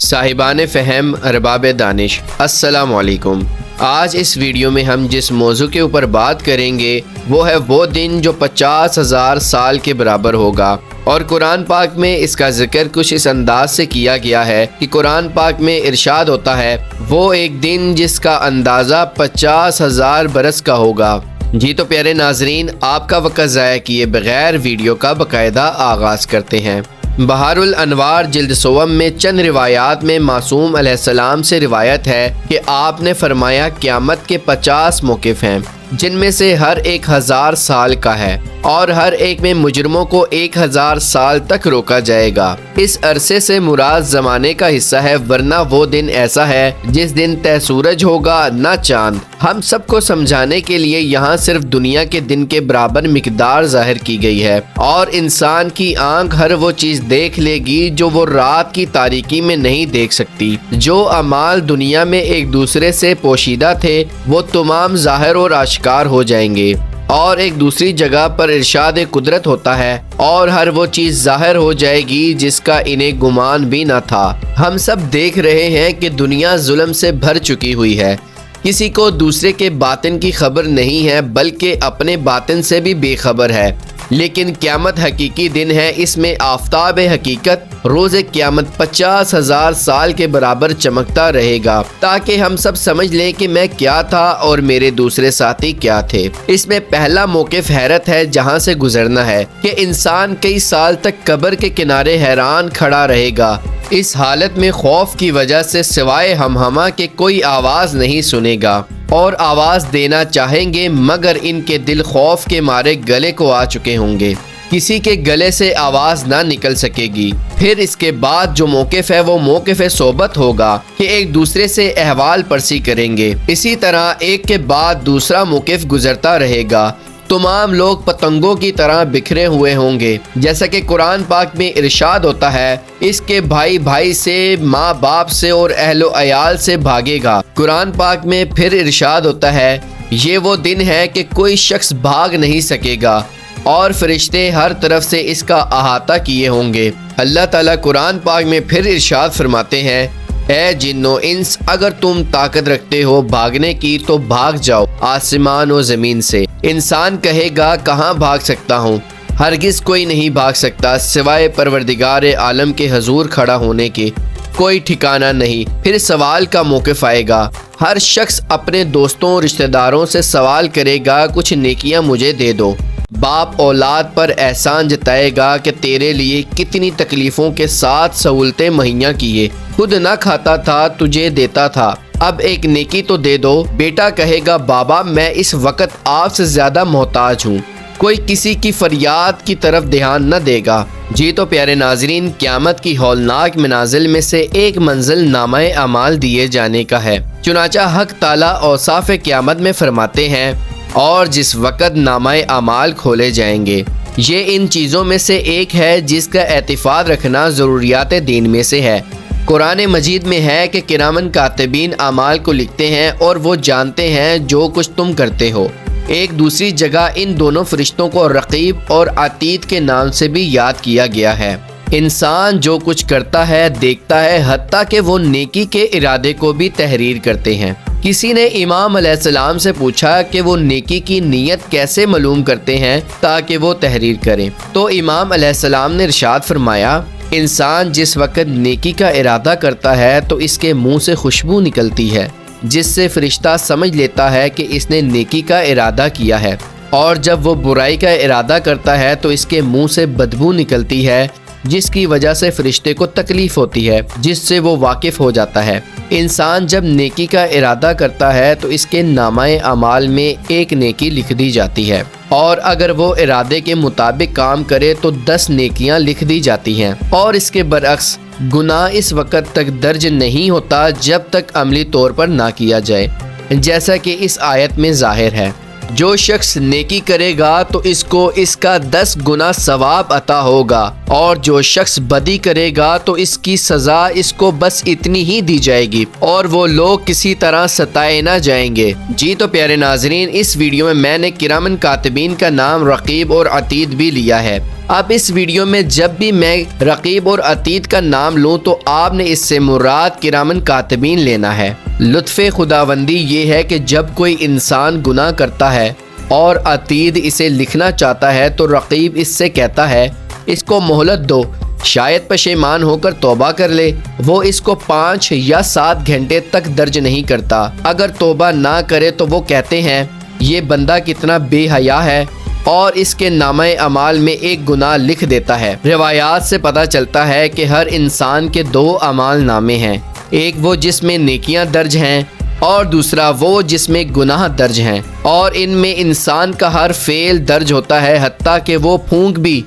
साहिबान फ़हम अरबाब दानिश, अस्सलाम वालेकुम। आज इस वीडियो में हम जिस मौजू के ऊपर बात करेंगे वो है वो दिन जो 50,000 साल के बराबर होगा। और कुरान पाक में इसका जिक्र कुछ इस अंदाज से किया गया है कि कुरान पाक में इरशाद होता है वो एक दिन जिसका अंदाज़ा 50,000 बरस का होगा। जी तो प्यारे नाजरीन, आपका वक्त ज़ाया किए बगैर वीडियो का बाकायदा आगाज़ करते हैं। बहारुल अनवार जिल्द सोवम में चंद रिवायात में मासूम अलैहिस्सलाम से रिवायत है कि आपने फरमाया क़यामत के 50 मौक़िफ़ हैं जिनमें से हर एक 1000 साल का है और हर एक में मुजरमों को 1000 साल तक रोका जाएगा। इस अरसे से मुराद ज़माने का हिस्सा है, वरना वो दिन ऐसा है जिस दिन तय सूरज होगा न चांद। हम सबको समझाने के लिए यहाँ सिर्फ दुनिया के दिन के बराबर मिकदार जाहिर की गई है और इंसान की आंख हर वो चीज़ देख लेगी जो वो रात की तारीकी में नहीं देख सकती। जो अमाल दुनिया में एक दूसरे से पोशीदा थे वो तमाम ज़ाहिर और आश्कार हो जाएंगे। और एक दूसरी जगह पर इरशाद कुदरत होता है और हर वो चीज़ ज़ाहिर हो जाएगी जिसका इन्हें गुमान भी न था। हम सब देख रहे हैं कि दुनिया जुल्म से भर चुकी हुई है। किसी को दूसरे के बातिन की खबर नहीं है बल्कि अपने बातिन से भी बेखबर है। लेकिन क़यामत हकीकी दिन है, इसमें आफताब हकीकत रोज़े क़यामत 50,000 साल के बराबर चमकता रहेगा ताकि हम सब समझ लें कि मैं क्या था और मेरे दूसरे साथी क्या थे। इसमें पहला मौक़िफ़ हैरत है जहाँ से गुजरना है कि इंसान कई साल तक कब्र के किनारे हैरान खड़ा रहेगा। इस हालत में खौफ की वजह से सिवाय हमहमा के कोई आवाज़ नहीं सुनेगा और आवाज़ देना चाहेंगे मगर इनके दिल खौफ के मारे गले को आ चुके होंगे, किसी के गले से आवाज़ ना निकल सकेगी। फिर इसके बाद जो मौक़िफ़ है वो मौक़िफ़ सोबत होगा कि एक दूसरे से अहवाल परसी करेंगे। इसी तरह एक के बाद दूसरा मौक़िफ़ गुजरता रहेगा। तमाम लोग पतंगों की तरह बिखरे हुए होंगे, जैसा कि कुरान पाक में इरशाद होता है इसके भाई भाई से, माँ बाप से और अहलो अयाल से भागेगा। कुरान पाक में फिर इरशाद होता है ये वो दिन है कि कोई शख्स भाग नहीं सकेगा और फरिश्ते हर तरफ से इसका अहाता किए होंगे। अल्लाह ताला कुरान पाक में फिर इरशाद फरमाते हैं ए जिन्नो इंस, अगर तुम ताकत रखते हो भागने की तो भाग जाओ आसमान और ज़मीन से। इंसान कहेगा कहाँ भाग सकता हूँ, हरगिज़ कोई नहीं भाग सकता सिवाय परवरदिगार आलम के हजूर खड़ा होने के, कोई ठिकाना नहीं। फिर सवाल का मौक़िफ़ आएगा, हर शख्स अपने दोस्तों और रिश्तेदारों से सवाल करेगा कुछ नेकियां मुझे दे दो। बाप औलाद पर एहसान जताएगा कि तेरे लिए कितनी तकलीफ़ों के साथ सहूलतें मुहैया किए, खुद ना खाता था तुझे देता था, अब एक नेकी तो दे दो। बेटा कहेगा बाबा मैं इस वक्त आपसे ज़्यादा मोहताज हूँ, कोई किसी की फरियाद की तरफ ध्यान न देगा। जी तो प्यारे नाजरीन, क़यामत की हौलनाक मनाजिल में से एक मंजिल नामाए अमाल दिए जाने का है। चुनाचा हक ताला औसाफ क़यामत में फरमाते हैं और जिस वक़्त नामाए अमाल खोले जाएंगे, ये इन चीज़ों में से एक है जिसका एतफ़ाद रखना ज़रूरियात दीन में से है। कुरान मजीद में है कि किरामन कातिबीन अमाल को लिखते हैं और वो जानते हैं जो कुछ तुम करते हो। एक दूसरी जगह इन दोनों फरिश्तों को रकीब और अतीद के नाम से भी याद किया गया है। इंसान जो कुछ करता है देखता है, हत्ता कि वो नेकी के इरादे को भी तहरीर करते हैं। किसी ने इमाम अलैहिस्सलाम से पूछा कि वो नेकी की नीयत कैसे मालूम करते हैं ताकि वो तहरीर करें, तो इमाम अलैहिस्सलाम ने इरशाद फरमाया इंसान जिस वक्त नेकी का इरादा करता है तो इसके मुंह से खुशबू निकलती है जिससे फरिश्ता समझ लेता है कि इसने नेकी का इरादा किया है, और जब वो बुराई का इरादा करता है तो इसके मुंह से बदबू निकलती है जिसकी वजह से फरिश्ते को तकलीफ़ होती है जिससे वो वाकिफ़ हो जाता है। इंसान जब नेकी का इरादा करता है तो इसके नामाए अमाल में एक नेकी लिख दी जाती है और अगर वो इरादे के मुताबिक काम करे तो 10 नेकियां लिख दी जाती हैं। और इसके बरअक्स गुनाह इस वक़्त तक दर्ज नहीं होता जब तक अमली तौर पर ना किया जाए, जैसा कि इस आयत में ज़ाहिर है। जो शख्स नेकी करेगा तो इसको इसका 10 गुना सवाब अता होगा और जो शख्स बदी करेगा तो इसकी सज़ा इसको बस इतनी ही दी जाएगी और वो लोग किसी तरह सताए ना जाएंगे। जी तो प्यारे नाजरीन, इस वीडियो में मैंने किरामन कातिबीन का नाम रकीब और अतीद भी लिया है। اب اس ویڈیو میں جب بھی میں رقیب اور عتید کا نام لوں تو آپ نے اس سے مراد کرامن کاتبین لینا ہے۔ لطف خداوندی یہ ہے کہ جب کوئی انسان گناہ کرتا ہے اور عتید اسے لکھنا چاہتا ہے تو رقیب اس سے کہتا ہے اس کو مہلت دو، شاید پشیمان ہو کر توبہ کر لے۔ وہ اس کو 5 یا 7 گھنٹے تک درج نہیں کرتا۔ اگر توبہ نہ کرے تو وہ کہتے ہیں یہ بندہ کتنا بے حیا ہے، اور اس کے نامہ اعمال میں ایک گناہ لکھ دیتا ہے۔ روایات سے پتہ چلتا ہے کہ ہر انسان کے 2 اعمال نامے ہیں، ایک وہ جس میں نیکیاں درج ہیں اور دوسرا وہ جس میں گناہ درج ہیں، اور ان میں انسان کا ہر فعل درج ہوتا ہے، حتیٰ کہ وہ پھونک بھی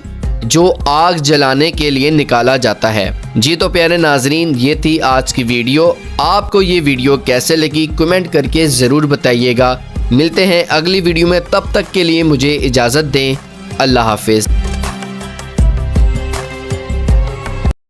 جو آگ جلانے کے لیے نکالا جاتا ہے۔ جی تو پیارے ناظرین، یہ تھی آج کی ویڈیو۔ آپ کو یہ ویڈیو کیسے لگی کمنٹ کر کے ضرور بتائیے گا۔ ملتے ہیں اگلی ویڈیو میں، تب تک کے لیے مجھے اجازت دیں۔ اللہ حافظ۔